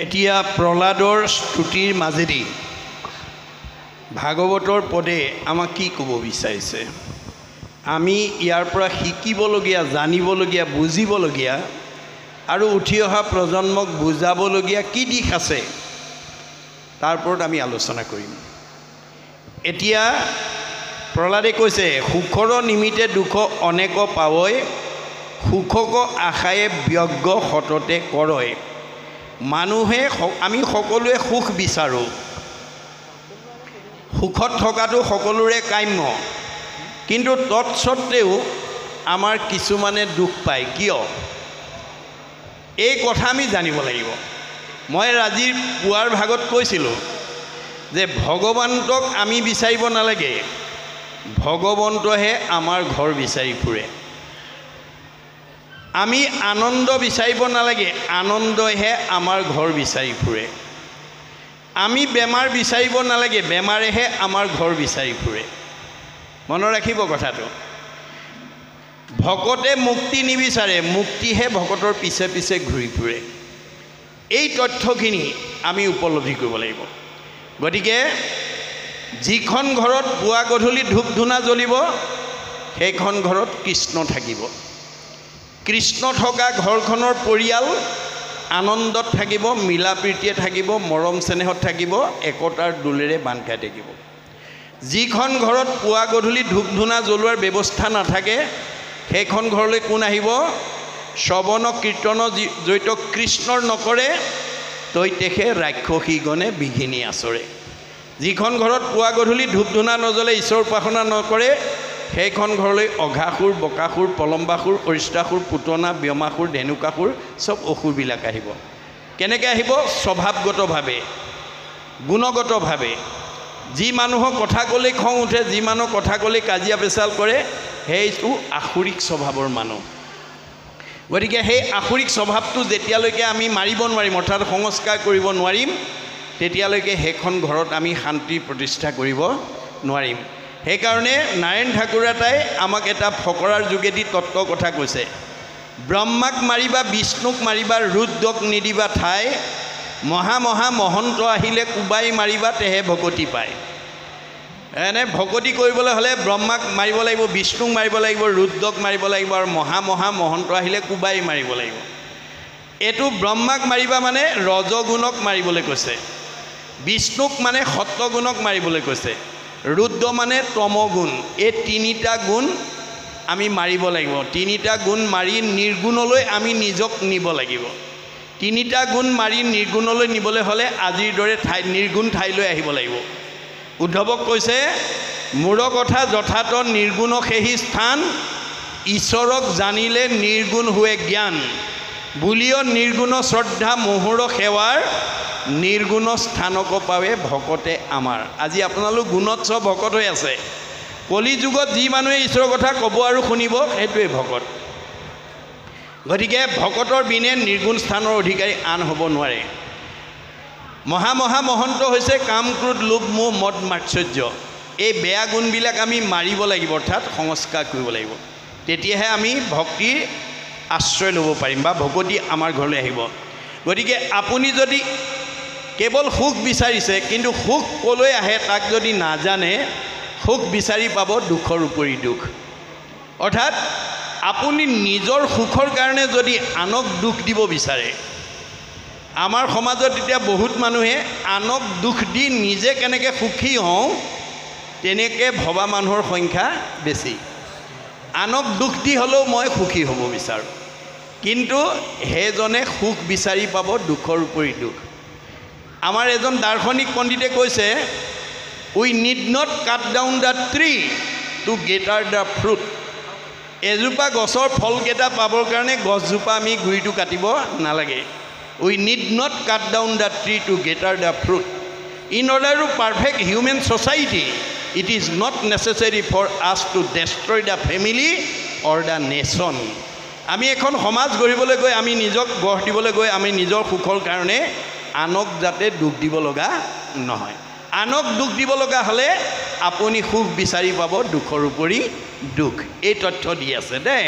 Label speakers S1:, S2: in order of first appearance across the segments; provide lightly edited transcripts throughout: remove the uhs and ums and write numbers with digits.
S1: এতিয়া প্ৰহ্লাদৰ স্তুতিৰ মাজেদি ভাগৱতৰ পদে আমাক কি ক'ব বিচাৰিছে? আমি ইয়াৰ পৰা শিকিবলগীয়া, জানিবলগীয়া, বুজিবলগীয়া আৰু উঠি অহা প্ৰজন্মক বুজাবলগীয়া কি দিশ আছে তাৰ ওপৰত আমি আলোচনা কৰিম। এতিয়া প্ৰহ্লাদে কৈছে, সুখৰ নিমিত্তে দুখ অনেক পাৱই, সুখক আশায়ে ব্যগ্ৰ সততে কৰয়। মানুহে আমি সকলোৱে সুখ বিচাৰোঁ, সুখত থকাটো সকলোৰে কাম্য, কিন্তু তৎসত্ত্বেও আমাৰ কিছুমানে দুখ পায়। কিয়? এই কথা আমি জানিব লাগিব। মই আজিৰ পুৱাৰ ভাগত কৈছিলোঁ যে ভগৱন্তক আমি বিচাৰিব নালাগে, ভগৱন্তহে আমাৰ ঘৰ বিচাৰি ফুৰে। আমি আনন্দ বিচাৰিব নালাগে, আনন্দহে আমাৰ ঘৰ বিচাৰি ফুৰে। আমি বেমাৰ বিচাৰিব নালাগে, বেমাৰেহে আমাৰ ঘৰ বিচাৰি ফুৰে। মনত ৰাখিব কথাটো। ভকতে মুক্তি নিবিচাৰে, মুক্তিহে ভকতৰ পিছে পিছে ঘূৰি ফুৰে। এই তথ্যখিনি আমি উপলব্ধি কৰিব লাগিব। গতিকে যিখন ঘৰত পুৱা গধূলি ধূপ ধূনা জ্বলিব, সেইখন ঘৰত কৃষ্ণ থাকিব। কৃষ্ণ থকা ঘৰখনৰ পৰিয়াল আনন্দত থাকিব, মিলা প্ৰীতিয়ে থাকিব, মৰম চেনেহত থাকিব, একতাৰ দোলেৰে বান্ধ খাই থাকিব। যিখন ঘৰত পুৱা গধূলি ধূপ ধূনা জ্বলোৱাৰ ব্যৱস্থা নাথাকে, সেইখন ঘৰলৈ কোন আহিব? শ্ৰৱণ কীৰ্তন জড়িত কৃষ্ণৰ নকৰে, তৈতেষে ৰাক্ষসীগণে বিঘিনি আচৰে। যিখন ঘৰত পুৱা গধূলি ধূপ ধূনা নজ্বলে, ঈশ্বৰ উপাসনা নকৰে, সেইখন ঘৰলৈ অঘাসুৰ, বকাসুৰ, পলম্বাসুৰ, অৰিষ্টাসুৰ, পুতনা, ব্যমাসুৰ, ধেনুকাসুৰ চব অসুৰবিলাক আহিব। কেনেকৈ আহিব? স্বভাৱগতভাৱে, গুণগতভাৱে। যি মানুহৰ কথা ক'লেই খং উঠে, যি মানুহৰ কথা ক'লেই কাজিয়া পেচাল কৰে, সেইটো আসুৰিক স্বভাৱৰ মানুহ। গতিকে সেই আসুৰিক স্বভাৱটো যেতিয়ালৈকে আমি মাৰিব নোৱাৰিম, অৰ্থাৎ সংস্কাৰ কৰিব নোৱাৰিম, তেতিয়ালৈকে সেইখন ঘৰত আমি শান্তি প্ৰতিষ্ঠা কৰিব নোৱাৰিম। সেইকাৰণে নাৰায়ণ ঠাকুৰতাই আমাক এটা ফকৰাৰ যোগেদি তত্ত্ব কথা কৈছে। ব্ৰহ্মাক মাৰিবা, বিষ্ণুক মাৰিবা, ৰুদ্ৰক নিদিবা ঠাই, মহা মহা মহন্ত আহিলে কোবাই মাৰিবা, তেহে ভকতি পায়। এনে ভকতি কৰিবলৈ হ'লে ব্ৰহ্মাক মাৰিব লাগিব, বিষ্ণুক মাৰিব লাগিব, ৰুদ্ৰক মাৰিব লাগিব, আৰু মহা মহা মহন্ত আহিলে কোবাই মাৰিব লাগিব। এইটো ব্ৰহ্মাক মাৰিবা মানে ৰজগুণক মাৰিবলৈ কৈছে, বিষ্ণুক মানে সত্যগুণক মাৰিবলৈ কৈছে, ৰুদ্ৰ মানে তমগুণ। এই তিনিটা গুণ আমি মাৰিব লাগিব। তিনিটা গুণ মাৰি নিৰ্গুণলৈ আমি নিজক নিব লাগিব। তিনিটা গুণ মাৰি নিৰ্গুণলৈ নিবলৈ হ'লে আজিৰ দৰে নিৰ্গুণ ঠাইলৈ আহিব লাগিব। উদ্ধৱক কৈছে, মোৰ কথা যথাৰ্থ নিৰ্গুণ সেহি স্থান, ঈশ্বৰক জানিলে নিৰ্গুণ হোৱে জ্ঞান, বুলিও নিৰ্গুণ শ্ৰদ্ধা মোহৰ সেৱাৰ, নিৰ্গুণ স্থানক পাৱে ভকতে আমাৰ। আজি আপোনালোক গুণত চব ভকত হৈ আছে। কলি যুগত যি মানুহে ঈশ্বৰৰ কথা ক'ব আৰু শুনিব, সেইটোৱে ভকত। গতিকে ভকতৰ বিনে নিৰ্গুণ স্থানৰ অধিকাৰী আন হ'ব নোৱাৰে। মহা মহা মহন্ত হৈছে কাম, ক্ৰোধ, লোভ, মোহ, মদ, মাৎসৰ্য। এই বেয়া গুণবিলাক আমি মাৰিব লাগিব, অৰ্থাৎ সংস্কাৰ কৰিব লাগিব। তেতিয়াহে আমি ভক্তিৰ আশ্ৰয় ল'ব পাৰিম বা ভকতি আমাৰ ঘৰলৈ আহিব। গতিকে আপুনি যদি কেৱল সুখ বিচাৰিছে, কিন্তু সুখ ক'লৈ আহে তাক যদি নাজানে, সুখ বিচাৰি পাব দুখৰ উপৰি দুখ। অৰ্থাৎ আপুনি নিজৰ সুখৰ কাৰণে যদি আনক দুখ দিব বিচাৰে, আমাৰ সমাজত এতিয়া বহুত মানুহে আনক দুখ দি নিজে কেনেকৈ সুখী হওঁ তেনেকৈ ভবা মানুহৰ সংখ্যা বেছি। আনক দুখ দি হ'লেও মই সুখী হ'ব বিচাৰোঁ, কিন্তু সেইজনে সুখ বিচাৰি পাব দুখৰ উপৰি দুখ। আমাৰ এজন দাৰ্শনিক পণ্ডিতে কৈছে, we need not cut down the tree to get at the fruit. এজোপা গছৰ ফলকেইটা পাবৰ কাৰণে গছজোপা আমি গুৰিটো কাটিব নালাগে। We need not cut down the tree to get at the fruit. In order to perfect human society, it is not necessary for us to destroy the family or the nation. আমি এখন সমাজ গঢ়িবলৈ গৈ, আমি নিজক গঢ় দিবলৈ গৈ, আমি নিজৰ সুখৰ কাৰণে আনক যাতে দুখ দিব লগা নহয়। আনক দুখ দিব লগা হ'লে আপুনি সুখ বিচাৰি পাব দুখৰ উপৰি দুখ। এই তথ্য দি আছে দেই।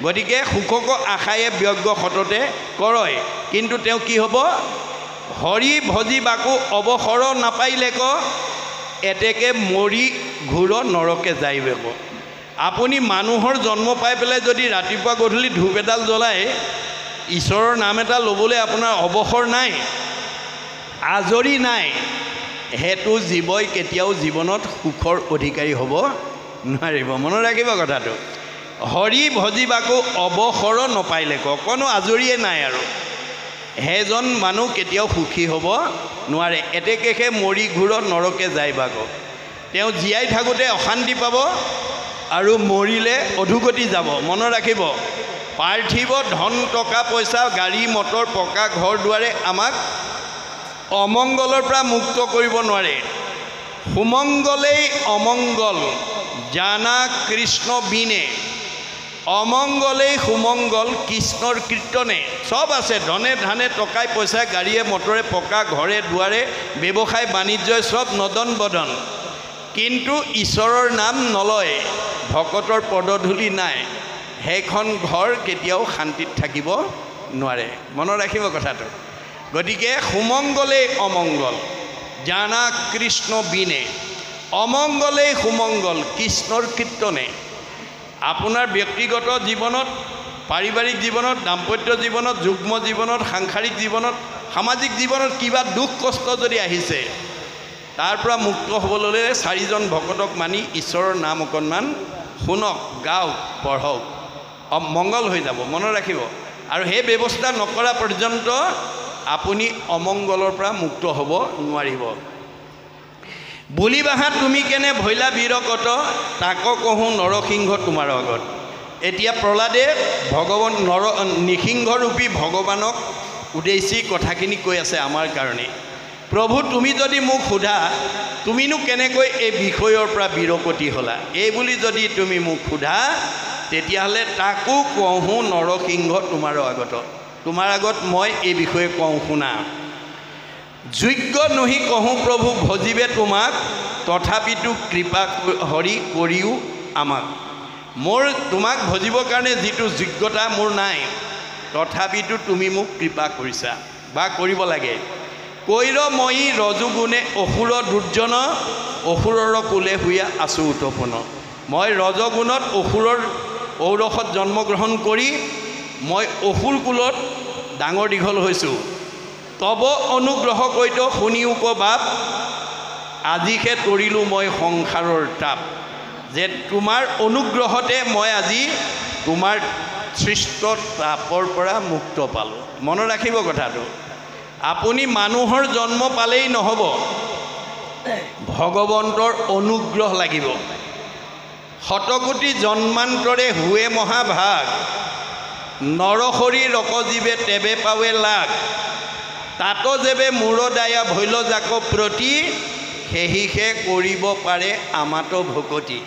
S1: গতিকে সুখক আশায়ে ব্যগ্ৰ সততে কৰয়, কিন্তু তেওঁ কি হ'ব? হৰি ভজিবাকো অৱসৰ নাপাইলেক এতেকে মৰি ঘূৰ নৰকে যাইবেক। আপুনি মানুহৰ জন্ম পাই পেলাই যদি ৰাতিপুৱা গধূলি ধূপ এডাল জ্বলাই ঈশ্বৰৰ নাম এটা ল'বলৈ আপোনাৰ অৱসৰ নাই, আজৰি নাই, সেইটো জীৱই কেতিয়াও জীৱনত সুখৰ অধিকাৰী হ'ব নোৱাৰিব। মনত ৰাখিব কথাটো। হৰি ভজিবাকো অৱসৰ নাপাইলেক, অকণো আজৰিয়ে নাই আৰু সেইজন মানুহ কেতিয়াও সুখী হ'ব নোৱাৰে। এতেকেহে মৰি ঘূৰত নৰকে যাইবাক। তেওঁ জীয়াই থাকোঁতে অশান্তি পাব আৰু মৰিলে অধোগতি যাব। মনত ৰাখিব, পাৰ্থিৱ ধন টকা পইচা গাড়ী মটৰ পকা ঘৰ দুৱাৰে আমাক অমংগলৰ পৰা মুক্ত কৰিব নোৱাৰে। সুমংগলেই অমংগল জানা কৃষ্ণ বিনে, অমংগলেই সুমংগল কৃষ্ণৰ কীৰ্তনে। চব আছে, ধনে ধানে টকাই পইচা গাড়ীয়ে মটৰে পকা ঘৰে দুৱাৰে ব্যৱসায় বাণিজ্যই চব নদন বদন, কিন্তু ঈশ্বৰৰ নাম নলয়, ভকতৰ পদধূলি নাই, সেইখন ঘৰ কেতিয়াও শান্তিত থাকিব নোৱাৰে। মনত ৰাখিব কথাটো। গতিকে সুমংগলেই অমংগল জানা কৃষ্ণ বিনে, অমংগলেই সুমংগল কৃষ্ণৰ কীৰ্তনে। আপোনাৰ ব্যক্তিগত জীৱনত, পাৰিবাৰিক জীৱনত, দাম্পত্য জীৱনত, যুগ্ম জীৱনত, সাংসাৰিক জীৱনত, সামাজিক জীৱনত কিবা দুখ কষ্ট যদি আহিছে, তাৰ পৰা মুক্ত হ'বলৈ চাৰিজন ভকতক মানি ঈশ্বৰৰ নাম অকণমান শুনক, গাওক, পঢ়ক, মংগল হৈ যাব। মনত ৰাখিব। আৰু সেই ব্যৱস্থা নকৰা পৰ্যন্ত আপুনি অমংগলৰ পৰা মুক্ত হ'ব নোৱাৰিব। বুলি বাহা তুমি কেনে ভৈলা বীৰকত, তাক কহোঁ নৰসিংহ তোমাৰ আগত। এতিয়া প্ৰহ্লাদে ভগৱান নৃসিংহৰূপী ভগৱানক উদ্দেশ্যি কথাখিনি কৈ আছে আমাৰ কাৰণে। প্ৰভু, তুমি যদি মোক সোধা তুমিনো কেনেকৈ এই বিষয়ৰ পৰা বিৰকতি হ'লা, এই বুলি যদি তুমি মোক সোধা, তেতিয়াহ'লে তাকো কহোঁ নৰসিংহ তোমাৰ আগত, তোমাৰ আগত মই এই বিষয়ে কওঁ শুনা। যোগ্য নহি কহোঁ প্ৰভু ভজিবে তোমাক, তথাপিতো কৃপা হৰি কৰিও আমাক। মোৰ তোমাক ভজিবৰ কাৰণে যিটো যোগ্যতা মোৰ নাই, তথাপিতো তুমি মোক কৃপা কৰিছা বা কৰিব লাগে। কৈৰ মই ৰজগুণে অসুৰ দুৰ্জন, অসুৰৰ কোলে শুয়া আছোঁ উৎপন্ন। মই ৰজগুণত অসুৰৰ ঔৰসত জন্মগ্ৰহণ কৰি মই অসুৰ কুলত ডাঙৰ দীঘল হৈছোঁ। তব অনুগ্ৰহ কৈত শুনিও ক বাপ, আজিহে তৰিলোঁ মই সংসাৰৰ তাপ। যে তোমাৰ অনুগ্ৰহতে মই আজি তোমাৰ সৃষ্ট তাপৰ পৰা মুক্ত পালোঁ। মনত ৰাখিব কথাটো। আপুনি মানুহৰ জন্ম পালেই নহ'ব, ভগৱন্তৰ অনুগ্ৰহ লাগিব। শতকোটি জন্মান্তৰে হুৱে মহাভাগ, নৰসৰি ৰকজীৱে তেবে পাৱে লাগ। তাত যেবে মূৰ দায়া ভৈল জাক প্ৰতি, সেহিহে কৰিব পাৰে আমাত ভকতি।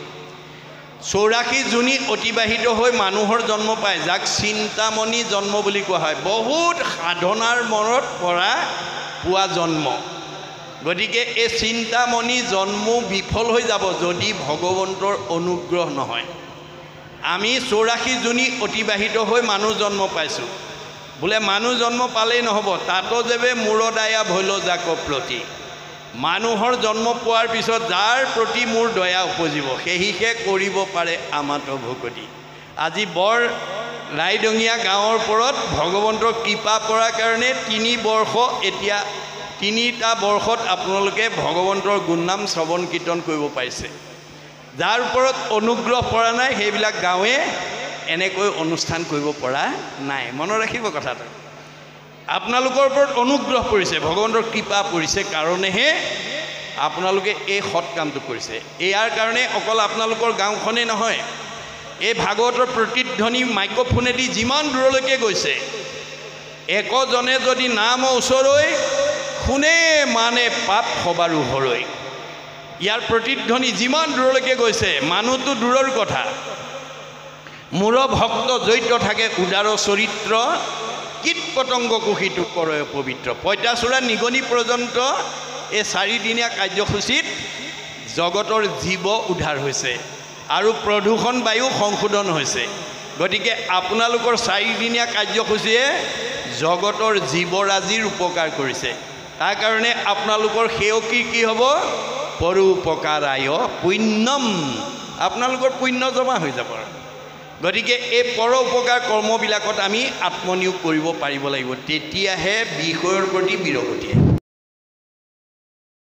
S1: 84 জুনি অতিবাহিত হৈ মানুহৰ জন্ম পায়, যাক চিন্তামণি জন্ম বুলি কোৱা হয়। বহুত সাধনাৰ মনত পৰা পোৱা জন্ম। গতিকে এই চিন্তামণি জন্ম বিফল হৈ যাব যদি ভগৱন্তৰ অনুগ্ৰহ নহয়। আমি 84 জুনি অতিবাহিত হৈ মানুহ জন্ম পাইছোঁ, বোলে মানুহ জন্ম পালেই নহ'ব, তাতো যেবে মূৰ দায়া ভৈল জাক প্ৰতি। মানুহৰ জন্ম পোৱাৰ পিছত যাৰ প্ৰতি মোৰ দয়া উপজিব, সেহিহে কৰিব পাৰে আমাত ভকতি। আজি বৰ ৰাইডঙীয়া গাঁৱৰ ওপৰত ভগৱন্তৰ কৃপা পৰাৰ কাৰণে 3 বৰ্ষ, এতিয়া 3টা বৰ্ষত আপোনালোকে ভগৱন্তৰ গুণনাম শ্ৰৱণ কীৰ্তন কৰিব পাৰিছে। যাৰ ওপৰত অনুগ্ৰহ পৰা নাই, সেইবিলাক গাঁৱে এনেকৈ অনুষ্ঠান কৰিব পৰা নাই। মনত ৰাখিব কথাটো। আপোনালোকৰ ওপৰত অনুগ্ৰহ পৰিছে, ভগৱন্তৰ কৃপা পৰিছে কাৰণেহে আপোনালোকে এই সৎ কামটো কৰিছে। ইয়াৰ কাৰণে অকল আপোনালোকৰ গাঁওখনেই নহয়, এই ভাগৱতৰ প্ৰতিধ্বনি মাইক্ৰফোনেদি যিমান দূৰলৈকে গৈছে, একজনে যদি নাম ওচৰৈ শুনে মানে পাপ সবাৰো হৰৈ। ইয়াৰ প্ৰতিধ্বনি যিমান দূৰলৈকে গৈছে, মানুহটো দূৰৰ কথা, মূৰ ভক্ত জড়িত থাকে উদাৰ চৰিত্ৰ, কীট পতংগ কুশিটো কৰে পবিত্ৰ। পঁইতাচোৰা নিগনি পৰ্যন্ত এই 4 দিনীয়া কাৰ্যসূচীত জগতৰ জীৱ উদ্ধাৰ হৈছে আৰু প্ৰদূষণ বায়ু সংশোধন হৈছে। গতিকে আপোনালোকৰ 4 দিনীয়া কাৰ্যসূচীয়ে জগতৰ জীৱৰাজিৰ উপকাৰ কৰিছে। তাৰ কাৰণে আপোনালোকৰ সেৱকী কি হ'ব পৰোপকাৰায় পুণ্যম আপোনালোকৰ পুণ্য জমা হৈ যাব গতিকে এই পৰোপকাৰ কৰ্মবিলাকত আমি আত্মনিয়োগ কৰিব পাৰিব লাগিব তেতিয়াহে বিষয়ৰ প্ৰতি বিৰগতি